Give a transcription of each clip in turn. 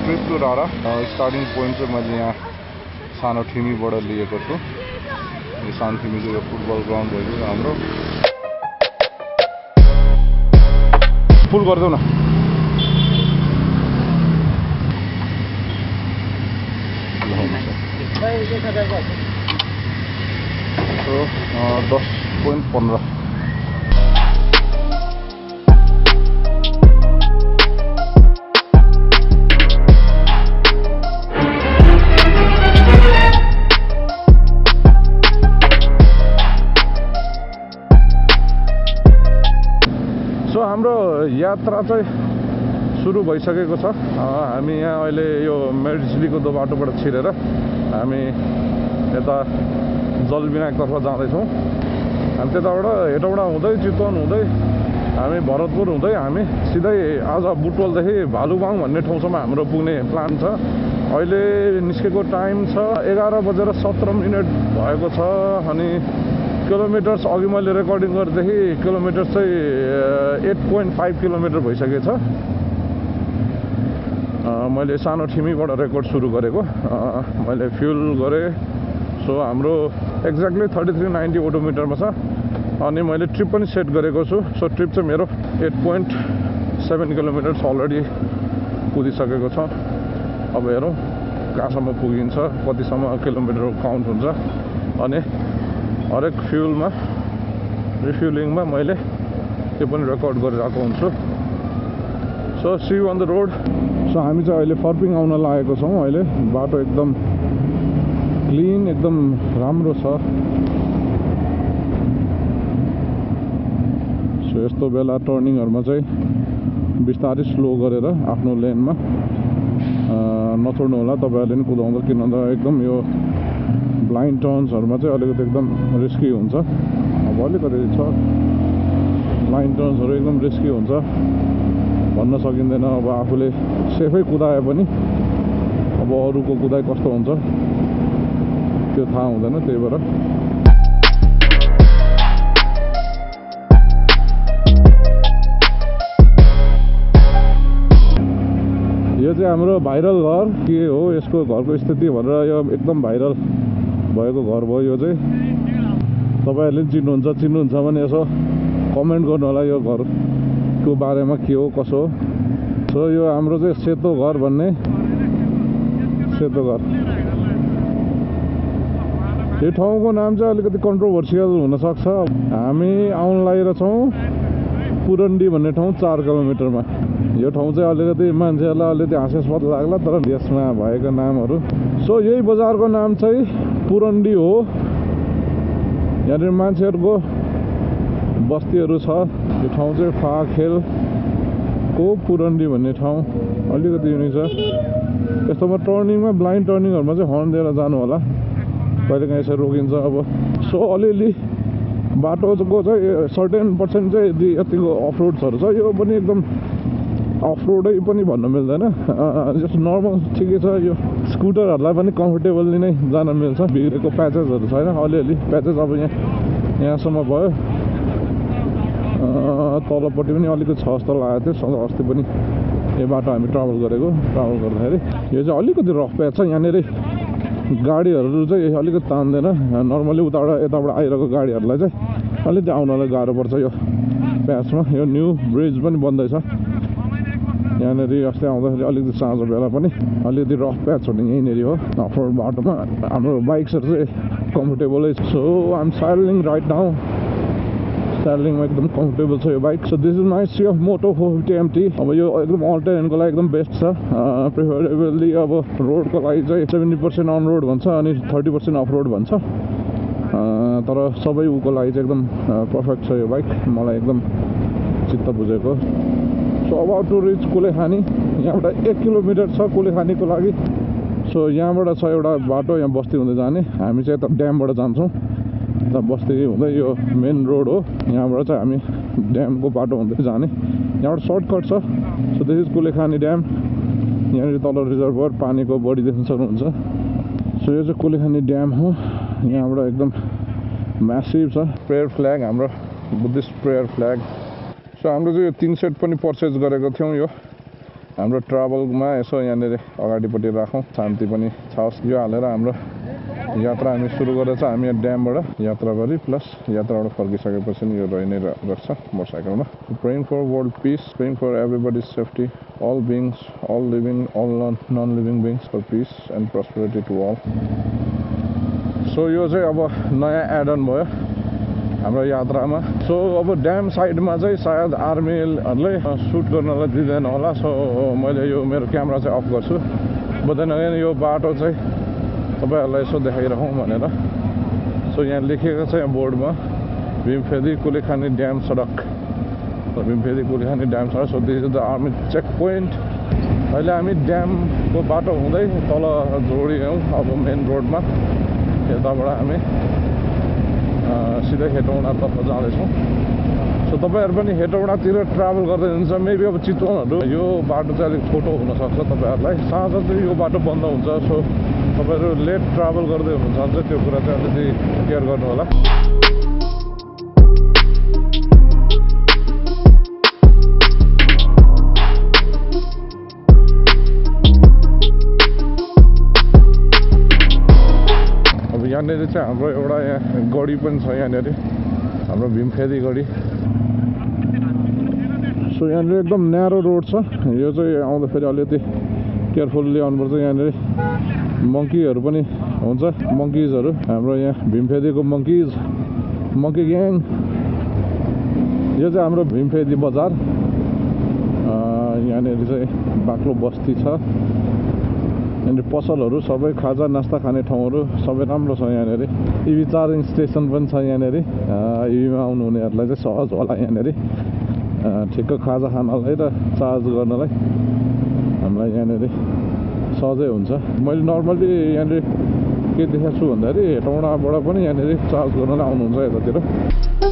Trip to रारा starting point चाहिँ मैले यहाँ सानो ठिमीबाट लिएको छु। यो सानो ठिमी चाहिँ यो फुटबल ग्राउन्ड भएको हाम्रो फुल गरिदेऊ न। सो 10.15 सो हाम्रो यात्रा चाहिँ सुरु भइसकेको छ। हामी यहाँ अहिले यो मेडिसिलीको बाटोबाट छिरेर हामी यता जलबिनाकतर्फ जाँदैछौँ। हामी त्यताबाट हेटौडा हुँदै चितवन हुँदै हामी भरतपुर हुँदै हामी सिधै आज बुटवलदेखि भालुबाङ भन्ने ठाउँसम्म हाम्रो पुग्ने प्लान छ। अहिले निस्केको टाइम छ 11:17 भएको छ अनि किलोमिटर्स अघि मैले रेकर्डिङ गरेदेखि किलोमिटर्स चाहिँ 8.5 किलोमिटर भइसकेको छ। मैले सानो ठिमीबाट रेकर्ड सुरु गरेको। मैले फ्युल गरेँ। सो हाम्रो एक्ज्याक्टली 3390 ओडोमिटरमा छ अनि मैले ट्रिप पनि सेट गरेको छु। सो ट्रिप चाहिँ मेरो 8.7 किलोमिटर्स अलरेडी कुदिसकेको छ। अब हेरौँ कहाँसम्म पुगिन्छ, कतिसम्म किलोमिटर काउन्ट हुन्छ अनि हरेक फ्युलमा रिफ्युलिङमा मैले त्यो पनि रेकर्ड गरिरहेको हुन्छु। So see you on the road. सो हामी चाहिँ अहिले फर्पिङ आउन लागेको छौँ। अहिले बाटो एकदम क्लिन एकदम राम्रो छ। सो यस्तो बेला टर्निङहरूमा चाहिँ बिस्तारै स्लो गरेर आफ्नो लेनमा नछोड्नु होला तपाईँहरूले पनि कुदाउँदा, किन भन्दा एकदम यो ब्लाइन्ड टर्न्सहरूमा चाहिँ अलिकति एकदम रिस्की हुन्छ। अब अलिकति छ ब्लाइन्ड टर्न्सहरू एकदम रिस्की हुन्छ भन्न सकिँदैन। अब आफूले सेफै कुदाए पनि अब अरूको कुदाइ कस्तो हुन्छ त्यो थाहा हुँदैन। त्यही भएर यो चाहिँ हाम्रो भाइरल घर के हो, यसको घरको स्थिति भनेर यो एकदम भाइरल भएको घर भयो। यो चाहिँ तपाईँहरूले पनि चिन्नुहुन्छ भने यसो कमेन्ट गर्नु होला यो घरको बारेमा के हो कसो हो। सो यो हाम्रो चाहिँ सेतो घर भन्ने सेतो घर। यो ठाउँको नाम चाहिँ अलिकति कन्ट्रोभर्सियल हुनसक्छ। हामी आउन लागिरहेछौँ पुरन्डी भन्ने ठाउँ 4 किलोमिटरमा। यो ठाउँ चाहिँ अलिकति मान्छेहरूलाई अलिकति हाँस्यास्पद लाग्ला तर यसमा भएका नामहरू। सो यही बजारको नाम चाहिँ पुरन्डी हो। यहाँनिर मान्छेहरूको बस्तीहरू छ। यो ठाउँ चाहिँ फाखेलको पुरन्डी भन्ने ठाउँ अलिकति युनिक छ। यस्तोमा टर्निङमा ब्लाइन्ड टर्निङहरूमा चाहिँ हर्न दिएर जानु होला, कहिलेकाहीँ यसरी रोकिन्छ। अब सो अलिअलि बाटोको चाहिँ सर्टेन पर्सेन्ट चाहिँ यतिको अफ रोड्सहरू छ। यो पनि एकदम अफ रोडै पनि भन्न मिल्दैन, जस्तो नर्मल ठिकै छ। यो स्कुटरहरूलाई पनि कम्फर्टेबल्ली नै जान मिल्छ। बिग्रेको प्याचेसहरू छैन। अलिअलि प्याचेस अब यहाँसम्म भयो। तलपट्टि पनि अलिकति छ जस्तो लागेको थियो। अस्ति पनि यो बाटो हामी ट्राभल गर्दाखेरि यो चाहिँ अलिकति रफ प्याच छ। यहाँनिर गाडीहरू चाहिँ अलिकति तान्दैन। नर्मली यताबाट आइरहेको गाडीहरूलाई चाहिँ अलिकति आउनलाई गाह्रो पर्छ यो प्याचमा। यो न्यू ब्रिज पनि बन्दैछ यहाँनिर। अस्ति आउँदाखेरि अलिकति साँझ बेला पनि अलिकति रफ प्याच हुने यहीँनिर हो अफ रोड बाटोमा। हाम्रो बाइक्सहरू चाहिँ कम्फर्टेबलै छ। So I am sidelining right now. साइडलिङमा एकदम कम्फर्टेबल छ यो bike. So this is my CF moto 450MT। अब यो एकदम अल टेरेनको लागि एकदम बेस्ट छ। प्रिफरेबली अब रोडको लागि चाहिँ 70% अन रोड भन्छ अनि 30% अफ रोड भन्छ। तर सबै उको लागि चाहिँ एकदम पर्फेक्ट छ यो बाइक। मलाई एकदम चित्त बुझेको। So about to reach Kulekhani. यहाँबाट 1 किलोमिटर छ कुलेखानीको लागि। सो यहाँबाट छ एउटा बाटो यहाँ बस्ती हुँदै जाने। हामी चाहिँ यता ड्यामबाट जान्छौँ। यता बस्ती हुँदै यो मेन रोड हो। यहाँबाट चाहिँ हामी ड्यामको बाटो हुँदै जाने। यहाँबाट सर्टकट छ। So this is Kulekhani dam. यहाँनिर तल रिजर्भर पानीको बडी देख्न सक्नुहुन्छ। सो यो चाहिँ कुलेखानी ड्याम हो। यहाँबाट एकदम म्यासिभ छ। प्रेयर फ्ल्याग हाम्रो बुद्धिस्ट प्रेयर फ्ल्याग। सो हाम्रो चाहिँ यो 3 सेट पनि पर्चेज गरेको थियौँ। यो हाम्रो ट्राभलमा यसो यहाँनिर अगाडिपट्टि राखौँ शान्ति पनि छ यो हालेर हाम्रो यात्रा हामी सुरु गरेर चाहिँ हामी ड्यामबाट यात्रा गरी प्लस यात्राबाट फर्किसकेपछि यो रहि नै रहेछ मोटरसाइकलमा praying for world peace praying for everybody safety all beings all living all non-living beings for peace and prosperity to all so यो चाहिँ अब नयाँ एड अन भयो हाम्रो यात्रामा सो अब ड्याम साइडमा चाहिँ सायद आर्मीहरूले सुट गर्नलाई दिँदैन होला सो मैले यो मेरो क्यामेरा चाहिँ अफ गर्छु बताएन यो बाटो चाहिँ तपाईहरुलाई यसो देखाइराखौँ भनेर सो यहाँ लेखेको छ यहाँ बोर्डमा भीमफेदी कुलेखानी ड्याम सडक भीमफेदी कुलेखानी ड्याम सडक so this is the army check point अहिले हामी ड्यामको बाटो हुँदै तल जोडियौँ अब मेन रोडमा यताबाट हामी सिधै हेटौँडातर्फ जाँदैछौँ सो तपाईहरु पनि हेटौँडातिर ट्राभल गर्दै हुनुहुन्छ मेबी अब चितवनहरू यो बाटो चाहिँ अलिक छोटो हुनसक्छ तपाईहरुलाई साँझ चाहिँ यो बाटो बन्द हुन्छ सो तपाईहरु लेट ट्राभल गर्दै हुनुहुन्छ भने चाहिँ त्यो कुरा चाहिँ अलिकति केयर गर्नु होला अब यहाँनिर चाहिँ हाम्रो एउटा यहाँ गडी पनि छ यहाँनिर हाम्रो भीमफेदी गडी सो यहाँनिर एकदम न्यारो रोड छ यो चाहिँ आउँदाखेरि अलिकति केयरफुल्ली आउनुपर्छ यहाँनिर मङ्कीहरू पनि हुन्छ मङ्किजहरू हाम्रो यहाँ भीमफेदीको मङ्की ग्याङ यो चाहिँ हाम्रो भीमफेदी बजार यहाँनिर चाहिँ बाक्लो बस्ती छ यहाँनिर पसलहरू सबै खाजा नास्ता खाने ठाउँहरू सबै राम्रो छ यहाँनिर इभी चार्जिङ स्टेसन पनि छ यहाँनिर इभीमा आउनुहुनेहरूलाई चाहिँ सहज होला यहाँनिर ठिक्क खाजा खानलाई र चार्ज गर्नलाई हामीलाई यहाँनिर सहजै हुन्छ मैले नर्मली यहाँनिर के देखाएको छु भन्दाखेरि हेटौँडाबाट पनि यहाँनिर चार्ज गर्नलाई आउनुहुन्छ यतातिर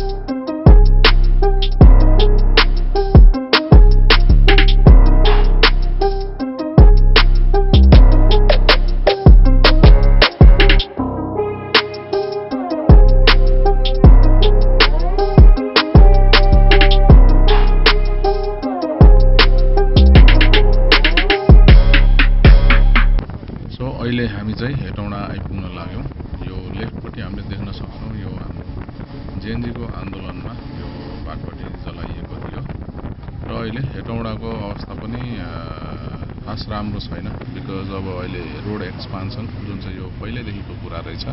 अहिले हामी चाहिँ हेटौँडा आइपुग्न लाग्यौँ यो लेफ्टपट्टि हामीले देख्न सक्छौँ यो हाम्रो जेएनजीको आन्दोलनमा यो बाटोपट्टि जलाइएको थियो र अहिले हेटौँडाको अवस्था पनि खास राम्रो छैन बिकज अब अहिले रोड एक्सपान्सन जुन चाहिँ यो पहिल्यैदेखिको कुरा रहेछ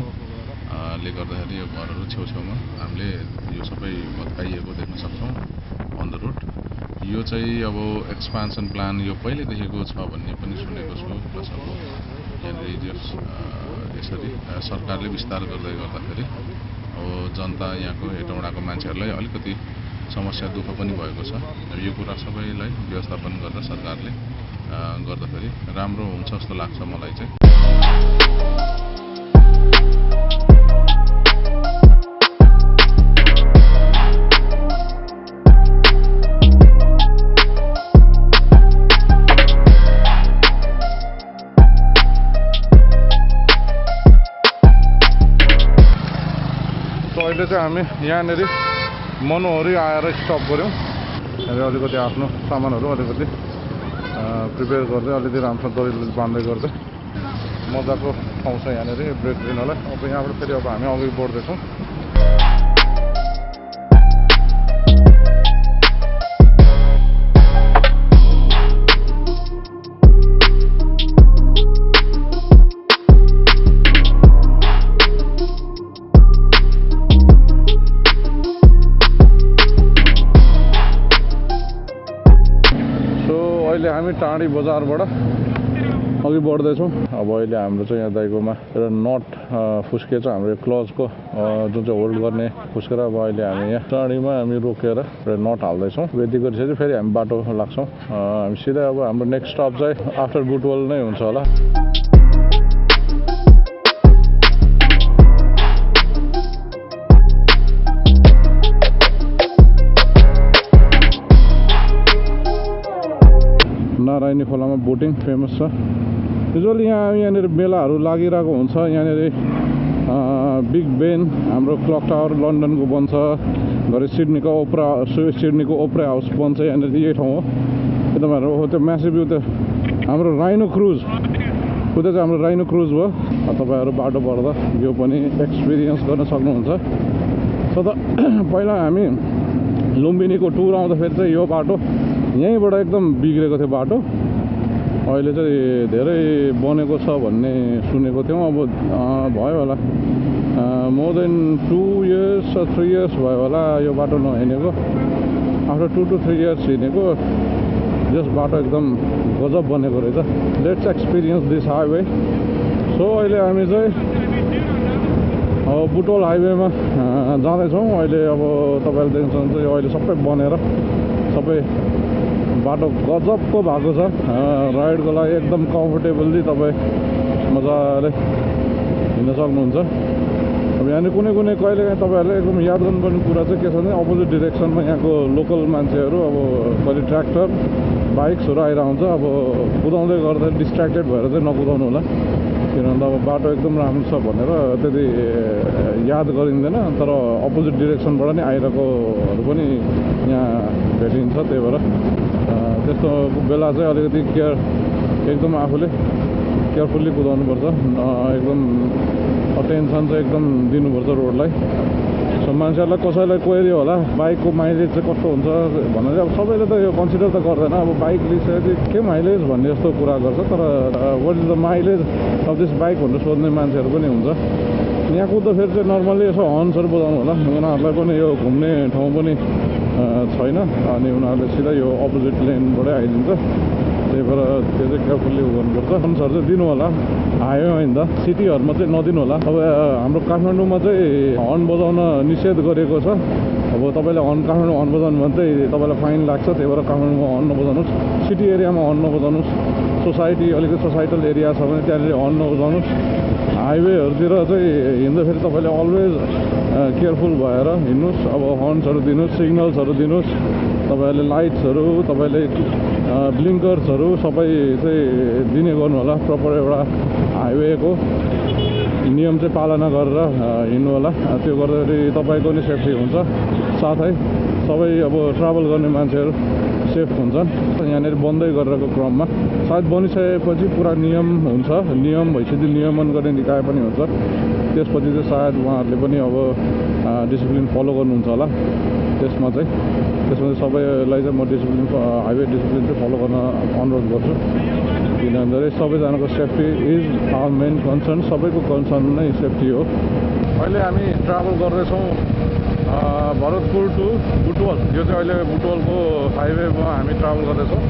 ले गर्दाखेरि यो घरहरू छेउछेउमा हामीले यो सबै भत्काइएको देख्न सक्छौँ अन द रोड यो चाहिँ अब एक्सपान्सन प्लान यो पहिल्यैदेखिको छ भन्ने पनि सुनेको छु प्लस अब यहाँनिर यसरी सरकारले विस्तार गर्दै गर्दाखेरि अब जनता यहाँको हेटौँडाको मान्छेहरूलाई अलिकति समस्या दुःख पनि भएको छ यो कुरा सबैलाई व्यवस्थापन गरेर सरकारले गर्दाखेरि राम्रो हुन्छ जस्तो लाग्छ मलाई चाहिँ अहिले चाहिँ हामी यहाँनिर मनोहरी आएर स्टप गऱ्यौँ यहाँनिर अलिकति आफ्नो सामानहरू अलिकति प्रिपेयर गर्दै अलिकति राम्रोसँग दरिलो बाँध्दै गर्दै मजाको ठाउँ छ यहाँनिर ब्रेक लिनलाई अब यहाँबाट फेरि अब हामी अघि बढ्दैछौँ अहिले हामी टाँडी बजारबाट अघि बढ्दैछौँ अब अहिले हाम्रो चाहिँ यहाँ दाइकोमा एउटा नट फुस्केछ हाम्रो क्लजको जुन चाहिँ होल्ड गर्ने फुस्केर अब अहिले हामी यहाँ टाँडीमा हामी रोकेर एउटा नट हाल्दैछौँ यति गरिसकेपछि फेरि हामी बाटो लाग्छौँ हामी सिधै अब हाम्रो नेक्स्ट स्टप चाहिँ आफ्टर बुटवल नै हुन्छ होला नारायणी खोलामा बोटिङ फेमस छ युजुअली यहाँनिर मेलाहरू लागिरहेको हुन्छ यहाँनिर बिग बेन हाम्रो क्लक टावर लन्डनको बन्छ घरि सिडनीको ओपरा हाउस बन्छ यहाँनिर यही ठाउँ हो तपाईँहरू त्यो म्यासिभ त्यो हाम्रो राइनो क्रुज उता चाहिँ हाम्रो राइनो क्रुज भयो तपाईँहरू बाटो पर्दा यो पनि एक्सपिरियन्स गर्न सक्नुहुन्छ सो त पहिला हामी लुम्बिनीको टुर आउँदाखेरि चाहिँ यो बाटो यहीँबाट एकदम बिग्रेको थियो बाटो अहिले चाहिँ धेरै बनेको छ भन्ने सुनेको थियौँ अब भयो होला मोर देन 2 years 3 years भयो होला यो बाटो नहिँडेको आफ्टर 2 to 3 years हिँडेको यस बाटो एकदम गजब बनेको रहेछ let's experience this highway so अहिले हामी चाहिँ अब बुटोल हाइवेमा जाँदैछौँ अहिले अब तपाईँले देख्न सक्नुहुन्छ अहिले सबै बनेर सबै बाटो गजबको भएको छ राइडको लागि एकदम कम्फर्टेबली तपाईँ मजाले हिँड्न सक्नुहुन्छ अब यहाँनिर कुनै कहिलेकाहीँ तपाईँहरूले एकदम याद गर्नुपर्ने कुरा चाहिँ के छ भने अपोजिट डिरेक्सनमा यहाँको लोकल मान्छेहरू अब कहिले ट्र्याक्टर बाइक्सहरू आइरहेको हुन्छ अब कुदाउँदै गर्दा डिस्ट्र्याक्टेड भएर चाहिँ नकुदाउनु होला किनभने अब बाटो एकदम राम्रो छ भनेर त्यति याद गरिँदैन तर अपोजिट डिरेक्सनबाट नै आइरहेकोहरू पनि यहाँ भेटिन्छ त्यही भएर त्यस्तो बेला चाहिँ अलिकति एकदम आफूले केयरफुल्ली कुदाउनुपर्छ एकदम अटेन्सन चाहिँ एकदम दिनुपर्छ रोडलाई सो मान्छेहरूलाई कसैलाई क्वेरी होला बाइकको माइलेज चाहिँ कस्तो हुन्छ भनेर अब सबैले त यो कन्सिडर त गर्दैन अब बाइक लिइसकेपछि के माइलेज भन्ने जस्तो कुरा गर्छ तर what is the mileage of this bike भनेर सोध्ने मान्छेहरू पनि हुन्छ यहाँ कुद्दाखेरि चाहिँ नर्मल्ली यसो हर्न्सहरू बजाउनु होला उनीहरूलाई पनि यो घुम्ने ठाउँ पनि छैन अनि उनीहरूले सिधै यो अपोजिट लेनबाटै आइदिन्छ त्यही भएर त्यो चाहिँ केयरफुल्ली गर्नुपर्छ हर्न्सहरू चाहिँ दिनु होला हाइवेमा हिँड्दा सिटीहरूमा चाहिँ नदिनु होला अब हाम्रो काठमाडौँमा चाहिँ हर्न बजाउन निषेध गरेको छ अब तपाईँले काठमाडौँ हर्न बजाउनु भने चाहिँ तपाईँलाई फाइन लाग्छ त्यही भएर काठमाडौँमा हर्न नबजाउनुहोस् सिटी एरियामा हर्न नबजाउनुहोस् सोसाइटी अलिकति सोसाइटल एरिया छ भने त्यहाँनिर हर्न नबजाउनुहोस् हाइवेहरूतिर चाहिँ हिँड्दाखेरि तपाईँले अलवेज केयरफुल भएर हिँड्नुहोस् अब हर्न्सहरू दिनुहोस् सिग्नल्सहरू दिनुहोस् तपाईँहरूले लाइट्सहरू तपाईँले ब्लिङ्कर्सहरू सबै चाहिँ दिने गर्नु होला प्रपर एउटा हाइवेको नियम चाहिँ पालना गरेर हिँड्नु होला त्यो गर्दाखेरि तपाईँको नि सेफ्टी हुन्छ साथै सबै अब ट्राभल गर्ने मान्छेहरू सेफ हुन्छन् यहाँनिर बन्दै गरेको क्रममा सायद बनिसकेपछि पुरा नियम हुन्छ नियम भइसकेपछि नियमन गर्ने निकाय पनि हुन्छ त्यसपछि चाहिँ सायद उहाँहरूले पनि अब डिसिप्लिन फलो गर्नुहुन्छ होला त्यसमा चाहिँ सबैलाई चाहिँ म डिसिप्लिन हाइवे डिसिप्लिन चाहिँ फलो गर्न अनुरोध गर्छु किनभने सबैजनाको safety is our main concern सबैको कन्सर्न नै सेफ्टी हो अहिले हामी ट्राभल गर्दैछौँ भरतपुर टु बुटवल यो चाहिँ अहिले बुटवलको हाइवेमा हामी ट्राभल गर्दैछौँ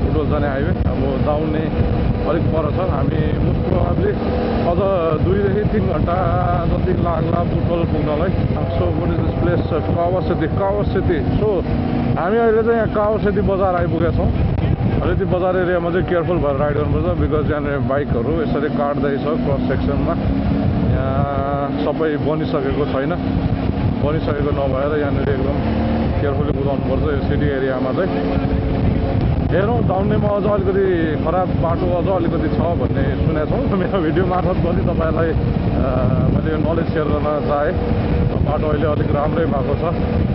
बुटवल जाने हाइवे अब दाउने अलिक पर छ हामी मोस्ट प्रोबाब्ली अझ 2 देखि 3 घन्टा जति लाग्ला बुटवल पुग्नलाई so what is this place Kawasoti so हामी अहिले चाहिँ यहाँ कावरसेती बजार आइपुगेका छौँ अलिकति बजार एरियामा चाहिँ केयरफुल भएर राइड गर्नुपर्छ बिकज यहाँनिर बाइकहरू यसरी काट्दैछ क्रस सेक्सनमा यहाँ सबै बनिसकेको छैन बनिसकेको नभएर यहाँनिर एकदम केयरफुल्ली कुदाउनुपर्छ यो सिटी एरियामा चाहिँ हेरौँ दाउनेमा अझ अलिकति खराब बाटो अझ अलिकति छ भन्ने सुनेको छौँ मेरो भिडियो मार्फत पनि तपाईँहरूलाई मैले यो नलेज सेयर गर्न चाहेँ बाटो अहिले अलिक राम्रै भएको छ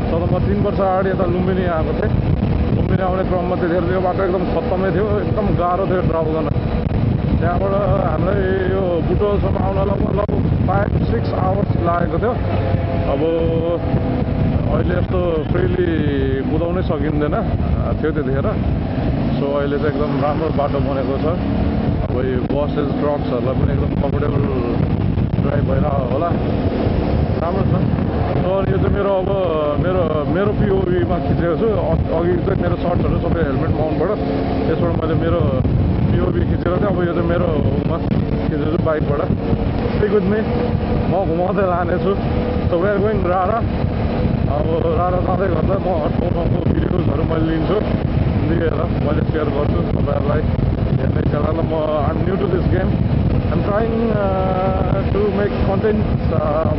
तर म 3 वर्ष अगाडि यता लुम्बिनी आएको थिएँ लुम्बिनी आउने क्रममा त्यतिखेर यो बाटो एकदम खत्तमै थियो एकदम गाह्रो थियो ट्राभल गर्न त्यहाँबाट हामीलाई यो बुटोलसम्म आउन लगभग 5-6 आवर्स लागेको थियो अब अहिले यस्तो फ्रिली कुदाउनै सकिँदैन थियो त्यतिखेर सो अहिले चाहिँ एकदम राम्रो बाटो बनेको छ अब यो बसेस ट्रक्सहरूलाई पनि एकदम कम्फर्टेबल ड्राइभ भइरहेको होला राम्रो छ अनि यो चाहिँ मेरो अब मेरो पिओभीमा खिचेको छु अघि चाहिँ मेरो सर्ट्सहरू सबै हेलमेट माउन्टबाट त्यसबाट मैले मेरो पिओभी खिचेको थिएँ अब यो चाहिँ मेरो खिचेको छु बाइकबाट स्टिक विथ मी म घुमाउँदै लानेछु सो वी आर गोइङ रारा अब रारा जाँदै गर्दा म ठाउँको भिडियोजहरू मैले लिन्छु लिएर मैले सेयर गर्छु तपाईँहरूलाई हेर्ने च्यानललाई म I'm new to this game I'm trying to make content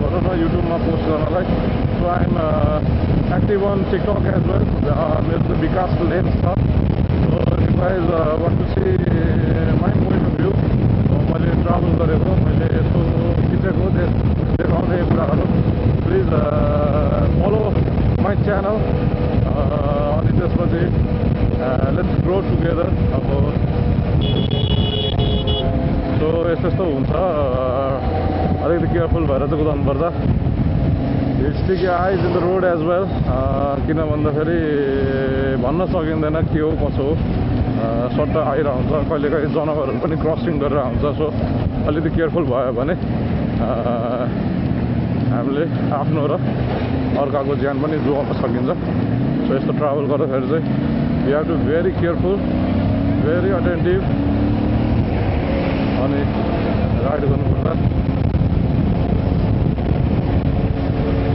भनौँ न युट्युबमा पोस्ट गर्नलाई so I'm active on TikTok as well मेरो चाहिँ विकास लेन्स छ so you guys want to see my point of view मैले ट्राभल गरेको मैले यस्तो खिचेको देखाउने कुराहरू प्लिज फलो माई च्यानल अनि त्यसपछि लेट्स ग्रो यस्तो यस्तो हुन्छ अलिकति केयरफुल भएर चाहिँ कुदाउनुपर्छ sticky eyes in the road as well किन भन्दाखेरि भन्न सकिँदैन के हो कसो हो सट्ट आइरहेको हुन्छ कहिलेकाहीँ जनावरहरू पनि क्रसिङ गरेर आउँछ सो अलिकति केयरफुल भयो भने हामीले आफ्नो र अर्काको ज्यान पनि जोगाउन सकिन्छ सो यस्तो ट्राभल गर्दाखेरि चाहिँ you have to very careful very attentive अनि राइड गर्नुपर्छ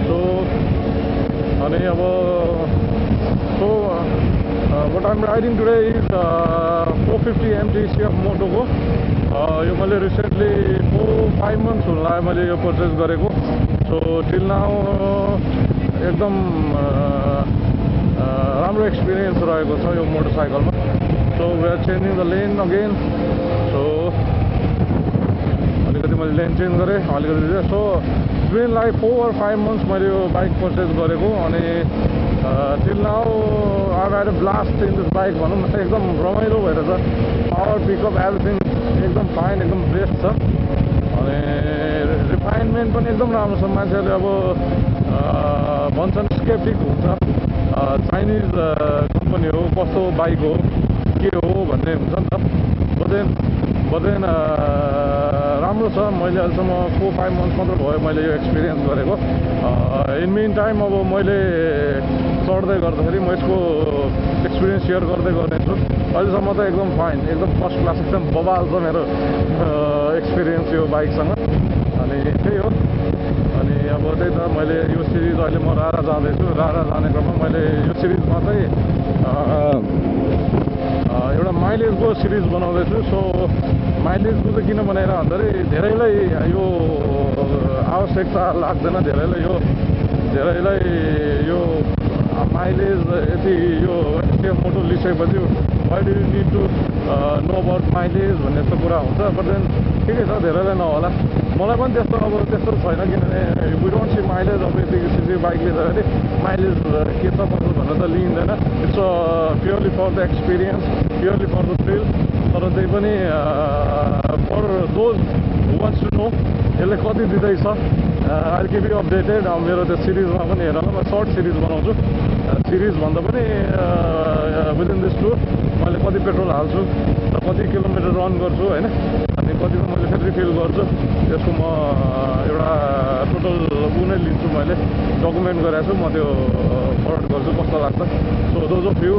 सो अनि अब so what I'm riding today is 450 MTCF मोटोको यो मैले रिसेन्टली 4-5 months होला मैले यो पर्चेस गरेको सो टिल नाउ एकदम राम्रो एक्सपिरियन्स रहेको छ यो मोटरसाइकलमा so we are changing the lane again so अलिकति मैले लेन चेन्ज गरेँ अलिकति so been like 4 or 5 months मैले यो बाइक पर्चेस गरेको अनि till now I had a blast in this bike भनौँ न एकदम रमाइलो भएर छ पावर पिकअप एभ्रिथिङ एकदम फाइन एकदम बेस्ट छ अनि रिफाइनमेन्ट पनि एकदम राम्रो छ मान्छेहरूले अब भन्छन् स्केप्टिक हुन्छ चाइनिज कम्पनी हो कस्तो बाइक हो के हो भन्ने हुन्छ नि त बदेन राम्रो छ मैले अहिलेसम्म 4-5 months मात्र भयो मैले यो एक्सपिरियन्स गरेको इन मिन टाइम अब मैले चढ्दै गर्दाखेरि म यसको एक्सपिरियन्स सेयर गर्दै गर्नेछु अहिलेसम्म त एकदम फाइन एकदम फर्स्ट क्लास एकदम बबाल छ मेरो एक्सपिरियन्स यो बाइकसँग अनि त्यही हो अनि अब त्यही त मैले यो सिरिज अहिले म रारा जाँदैछु रारा जाने क्रममा मैले यो सिरिजमा चाहिँ एउटा माइलेजको सिरिज बनाउँदैछु सो माइलेजको चाहिँ किन बनाएर भन्दाखेरि धेरैलाई यो आवश्यकता लाग्दैन धेरैलाई यो माइलेज यति यो मोटो लिइसकेपछि why do you need to know about mileage भन्ने यस्तो कुरा हुन्छ बट देन ठिकै छ धेरैलाई नहोला मलाई पनि त्यस्तो अब त्यस्तो छैन किनभने वी डोन्ट सी माइलेज अब यति सिसी बाइक लिँदाखेरि माइलेज के छ कसो भनेर त लिइँदैन it's purely for the experience purely for the thrill तर त्यही पनि for those who wants to know यसले कति दिँदैछ I will keep you updated मेरो त्यो सिरिजमा पनि हेर म सर्ट सिरिज बनाउँछु सिरिज भन्दा पनि विदिन दिस टुर मैले कति पेट्रोल हाल्छु र कति किलोमिटर रन गर्छु होइन अनि कतिको मैले फेरि रिफिल गर्छु त्यसको म एउटा टोटल ऊ नै लिन्छु मैले डकुमेन्ट गरेको छु म त्यो फरवर्ड गर्छु कस्तो लाग्छ so those of you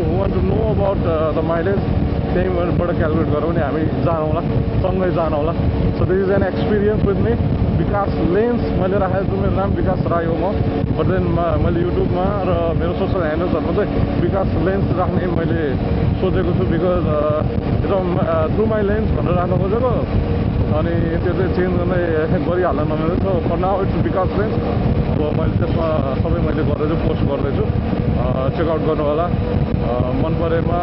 who want to know about the mileage त्यहीँबाट क्यालकुलेट गरौँ भने हामी जानौँला सँगै जानौँला so this is an experience with me Vikas lens मैले राखेको छु मेरो नाम विकास राई हो म बट देन मैले युट्युबमा र मेरो सोसल ह्यान्डल्सहरूमा चाहिँ विकास लेन्स राख्ने मैले सोचेको छु बिकज एकदम थ्रु माई लेन्स भनेर राख्न खोजेको अनि त्यो चाहिँ चेन्ज गर्नै गरिहाल्न नमिल्ने सो फर नाउ इट्स विकास लेन्स अब मैले त्यसमा सबै मैले गर्दैछु पोस्ट गर्दैछु चेकआउट गर्नु होला मन परेमा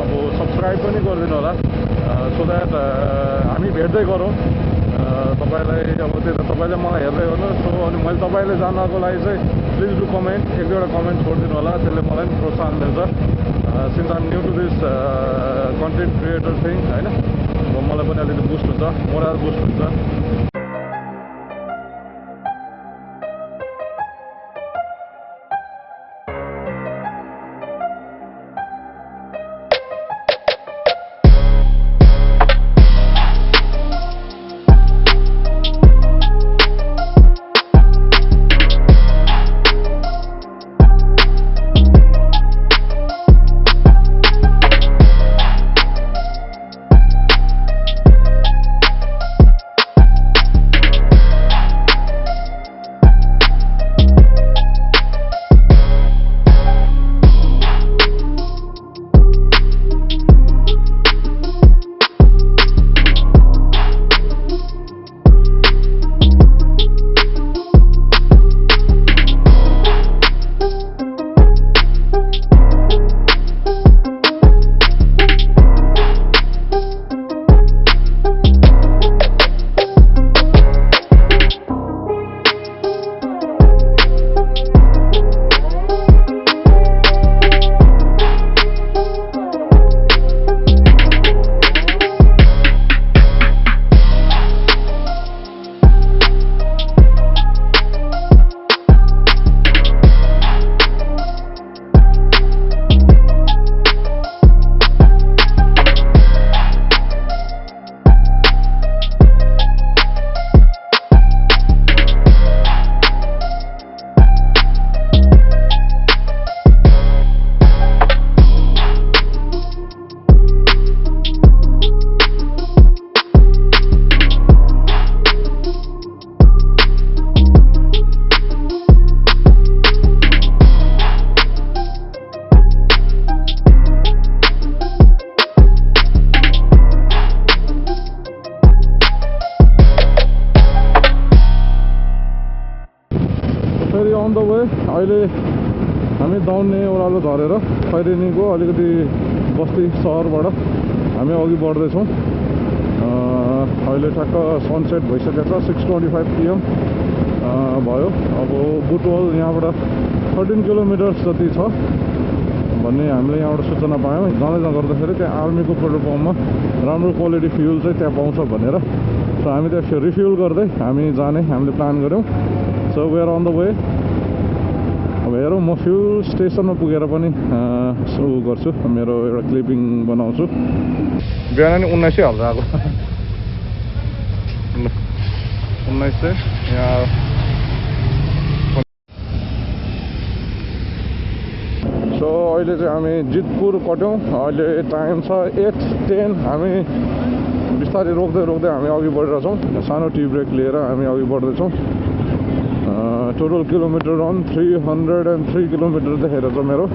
अब सब्सक्राइब पनि गरिदिनु होला सो द्याट हामी भेट्दै गरौँ तपाईँलाई अब त्यही त तपाईँले मलाई हेर्दै गर्नु सो अनि मैले तपाईँले जानको लागि चाहिँ प्लिज डु कमेन्ट एक दुईवटा कमेन्ट छोडिदिनु होला त्यसले मलाई पनि प्रोत्साहन दिन्छ since I'm new to this content creator thing होइन मलाई पनि अलिकति बुस्ट हुन्छ मोरल बुस्ट हुन्छ अहिले हामी दाउने ओह्रालो झरेर खैरेनीको अलिकति बस्ती सहरबाट हामी अघि बढ्दैछौँ। अहिले ठ्याक्क सनसेट भइसकेको छ, 6:25 PM भयो। अब बुटवल यहाँबाट 13 किलोमिटर्स जति छ भन्ने हामीले यहाँबाट सूचना पायौँ। जाँदै गर्दाखेरि त्यहाँ आर्मीको पेट्रोल पम्पमा राम्रो क्वालिटी फ्युल चाहिँ त्यहाँ पाउँछ भनेर, सो हामी त्यहाँ रिफ्युल गर्दै हामी जाने हामीले प्लान गऱ्यौँ। So we are on the way. अब हेरौँ, म फ्युल स्टेसनमा पुगेर पनि सो गर्छु, मेरो एउटा क्लिपिङ बनाउँछु। बिहान नि 1900 हाल्छ आएको 1900 यहाँ। सो अहिले चाहिँ हामी जितपुर कट्यौँ। अहिले टाइम छ 8:10। हामी बिस्तारै रोक्दै हामी अघि बढिरहेछौँ। सानो टी ब्रेक लिएर हामी अघि बढ्दैछौँ। टोटल किलोमिटर रन 303 किलोमिटर देखेर छ मेरो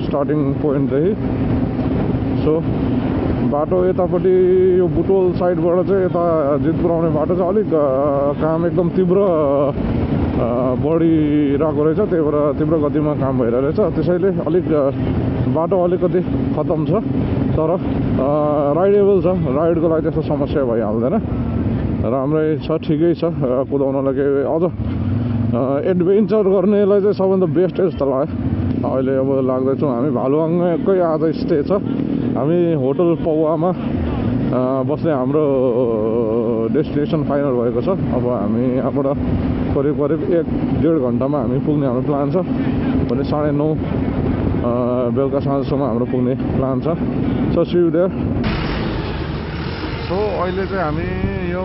स्टार्टिङ पोइन्टदेखि। सो बाटो यतापट्टि यो बुटवल साइडबाट चाहिँ यता जितपुर आउने बाटो चाहिँ अलिक काम एकदम तीव्र बढिरहेको रहेछ, त्यही भएर तीव्र गतिमा काम भइरहेको रहेछ। त्यसैले अलिक बाटो अलिकति खतम छ, तर राइडेबल छ। राइडको लागि त्यस्तो समस्या भइहाल्दैन, राम्रै छ, ठिकै छ कुदाउनलाई। अझ एडभेन्चर गर्नेलाई चाहिँ सबभन्दा बेस्ट जस्तो लाग्यो। अहिले अब लाग्दैछौँ हामी भालुवाङकै आज स्टे छ। हामी होटल पौवामा बस्ने हाम्रो डेस्टिनेसन फाइनल भएको छ। अब हामी यहाँबाट करिब 1-1.5 घन्टामा हामी पुग्ने हाम्रो प्लान छ भने 9:30 बेलुका साँझसम्म हाम्रो पुग्ने प्लान छ। So see you there. So अहिले चाहिँ हामी यो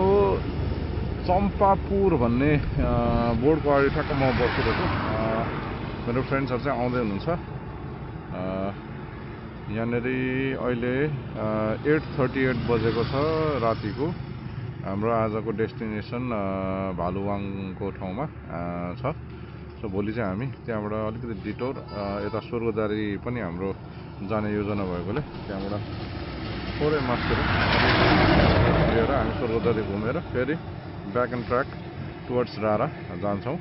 चम्पापुर भन्ने बोर्डको अगाडि ठ्याक्क म बसिरहेको छु। मेरो फ्रेन्ड्सहरू चाहिँ आउँदै हुनुहुन्छ। यहाँनिर अहिले 8:38 बजेको छ रातिको। हाम्रो आजको डेस्टिनेसन भालुवाङको ठाउँमा छ। सो भोलि चाहिँ हामी त्यहाँबाट अलिकति डिटोर यता स्वर्गदारी पनि हाम्रो जाने योजना भएकोले त्यहाँबाट थोरै मास्तिर लिएर हामी स्वर्गदारी घुमेर फेरि ब्याक एन्ड ट्र्याक टुवर्ड्स रारा जान्छौँ।